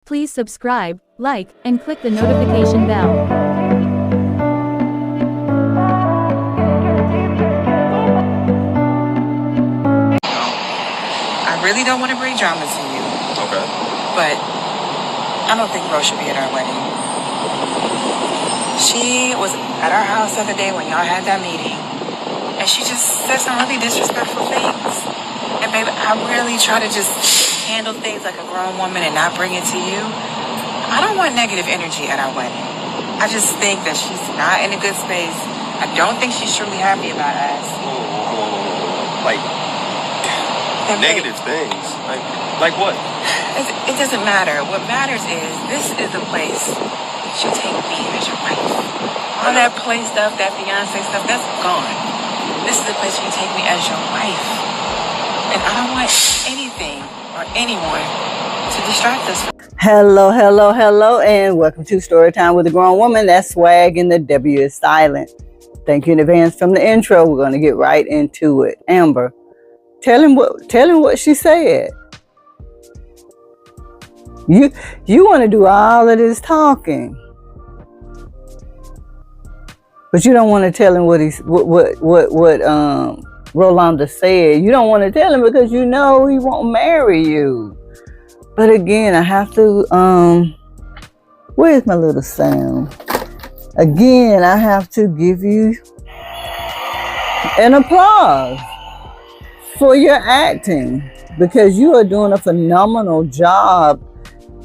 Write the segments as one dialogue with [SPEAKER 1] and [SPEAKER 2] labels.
[SPEAKER 1] Please subscribe, like, and click the notification bell.
[SPEAKER 2] I really don't want to bring drama to you.
[SPEAKER 3] Okay.
[SPEAKER 2] But I don't think Rose should be at our wedding. She was at our house the other day when y'all had that meeting, and she just said some really disrespectful things. And baby, I really try to just handle things like a grown woman and not bring it to you. I don't want negative energy at our wedding. I just think that she's not in a good space. I don't think she's truly happy about us.
[SPEAKER 3] Like negative things? Like what?
[SPEAKER 2] It doesn't matter. What matters is this is the place you take me as your wife. All that play stuff, that fiance stuff, that's gone. This is the place you take me as your wife. And I don't want anything or anyone to distract us.
[SPEAKER 4] Hello, and welcome to Storytime with a Grown Woman. That's swag and the W is silent. Thank you in advance from the intro. We're going to get right into it. Amber, tell him what she said. You want to do all of this talking, but you don't want to tell him what Rolanda said. You don't want to tell him because you know he won't marry you. But again, I have to, where's my little sound? Again, I have to give you an applause for your acting because you are doing a phenomenal job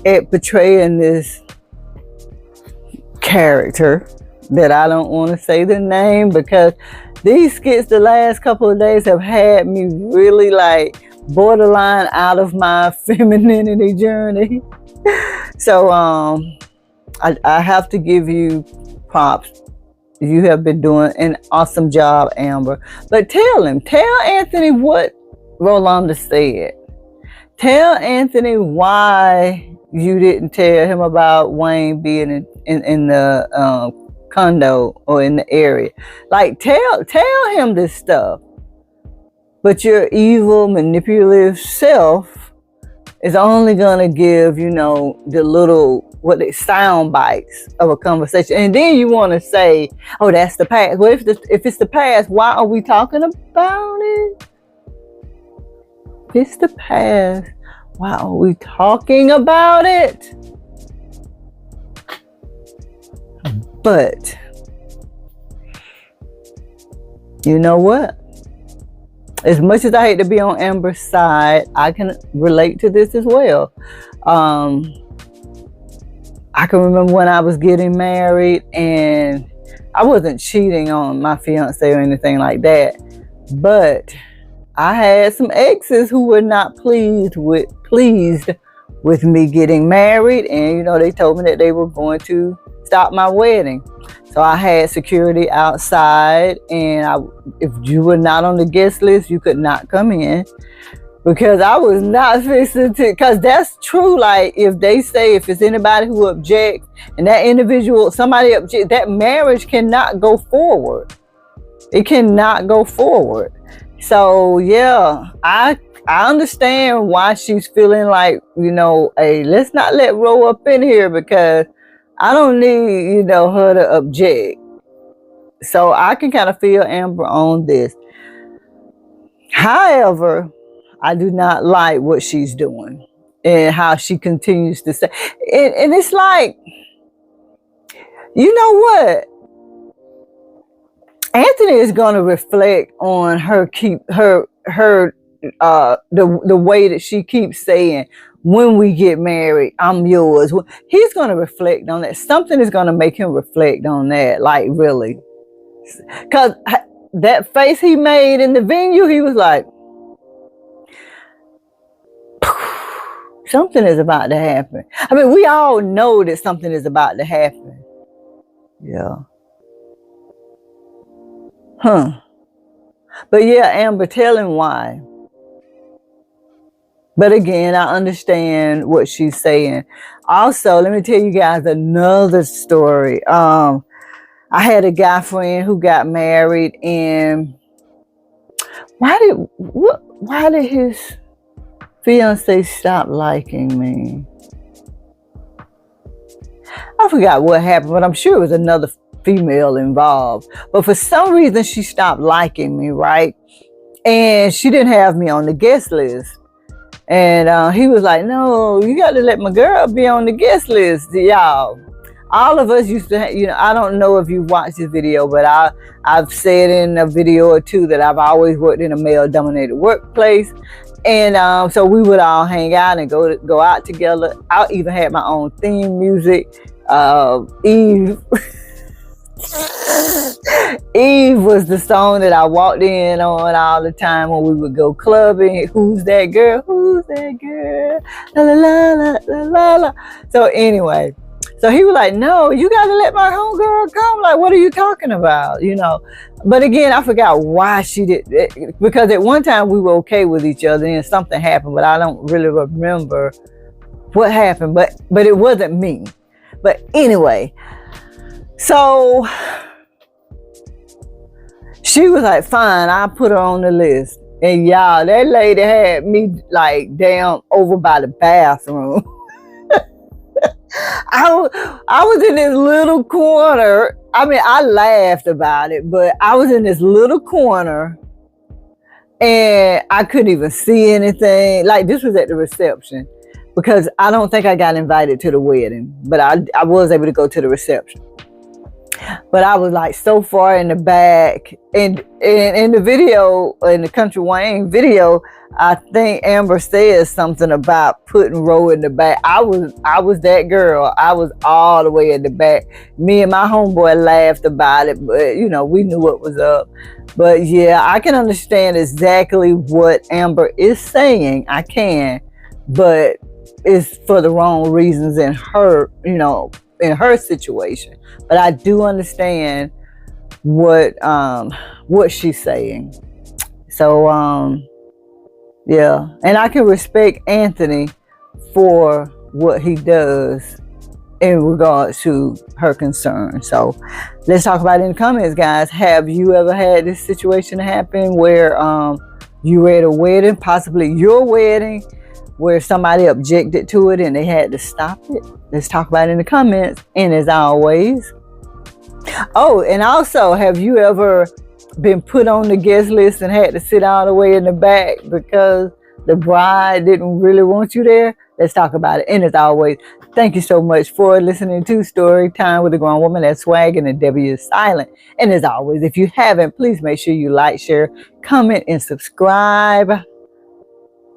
[SPEAKER 4] at portraying this character that I don't want to say the name because these skits the last couple of days have had me really like borderline out of my femininity journey. So I have to give you props. You have been doing an awesome job, Amber. But tell Anthony what Rolanda said. Tell Anthony why you didn't tell him about Wayne being in the condo or in the area. Like tell him this stuff. But your evil, manipulative self is only gonna give, the little sound bites of a conversation, and then you want to say, "Oh, that's the past." Well, if it's the past, why are we talking about it? If it's the past, why are we talking about it? But you know what? As much as I hate to be on Amber's side, I can relate to this as well. I can remember when I was getting married and I wasn't cheating on my fiance or anything like that. But I had some exes who were not pleased with me getting married. And, they told me that they were going to stop my wedding. So I had security outside, and if you were not on the guest list, you could not come in because I was not fixing to, because that's true. Like if it's anybody who objects and that individual, somebody objects, that marriage cannot go forward. It cannot go forward. So yeah, I understand why she's feeling like, hey, let's not let Ro up in here because I don't need, her to object. So I can kind of feel Amber on this. However, I do not like what she's doing and how she continues to say. And it's like, you know what? Anthony is going to reflect on the way that she keeps saying, when we get married, I'm yours. He's going to reflect on that. Something is going to make him reflect on that. Like, really. Because that face he made in the venue, he was like, something is about to happen. I mean, we all know that something is about to happen. Yeah. But yeah, Amber, tell him why. But again, I understand what she's saying. Also, let me tell you guys another story. I had a guy friend who got married, and why did his fiance stop liking me? I forgot what happened, but I'm sure it was another female involved. But for some reason, she stopped liking me, right? And she didn't have me on the guest list. And he was like, no, you got to let my girl be on the guest list, y'all. All of us used to, you know, I don't know if you've watched this video, but I've said in a video or two that I've always worked in a male-dominated workplace. And so we would all hang out and go out together. I even had my own theme music. Eve Eve was the song that I walked in on all the time when we would go clubbing. Who's that girl? Who's that girl? La la la la la la. So anyway, so he was like, no, you got to let my homegirl come. Like, what are you talking about? You know, but again, I forgot why she did it, because at one time we were okay with each other and something happened, but I don't really remember what happened, but it wasn't me. But anyway, so she was like, fine, I'll put her on the list. And y'all, that lady had me like down over by the bathroom. I was in this little corner. I mean, I laughed about it, but I was in this little corner and I couldn't even see anything. Like, this was at the reception, because I don't think I got invited to the wedding, but I was able to go to the reception. But I was like so far in the back. And in the video, in the Kountry Wayne video, I think Amber says something about putting Ro in the back. I was that girl. I was all the way in the back. Me and my homeboy laughed about it, but you know, we knew what was up. But yeah, I can understand exactly what Amber is saying. I can, but it's for the wrong reasons in her, you know, in her situation. But I do understand what she's saying. So yeah, and I can respect Anthony for what he does in regards to her concern. So let's talk about it in the comments, guys. Have you ever had this situation happen where you were at a wedding, possibly your wedding, where somebody objected to it and they had to stop it? Let's talk about it in the comments. And as always, oh, and also, have you ever been put on the guest list and had to sit all the way in the back because the bride didn't really want you there? Let's talk about it. And as always, thank you so much for listening to Story Time with a Grown Woman. That's swag and the W is silent. And as always, if you haven't, please make sure you like, share, comment, and subscribe.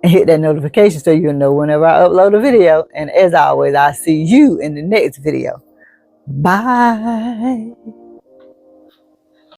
[SPEAKER 4] And hit that notification so you'll know whenever I upload a video. And as always, I'll see you in the next video. Bye.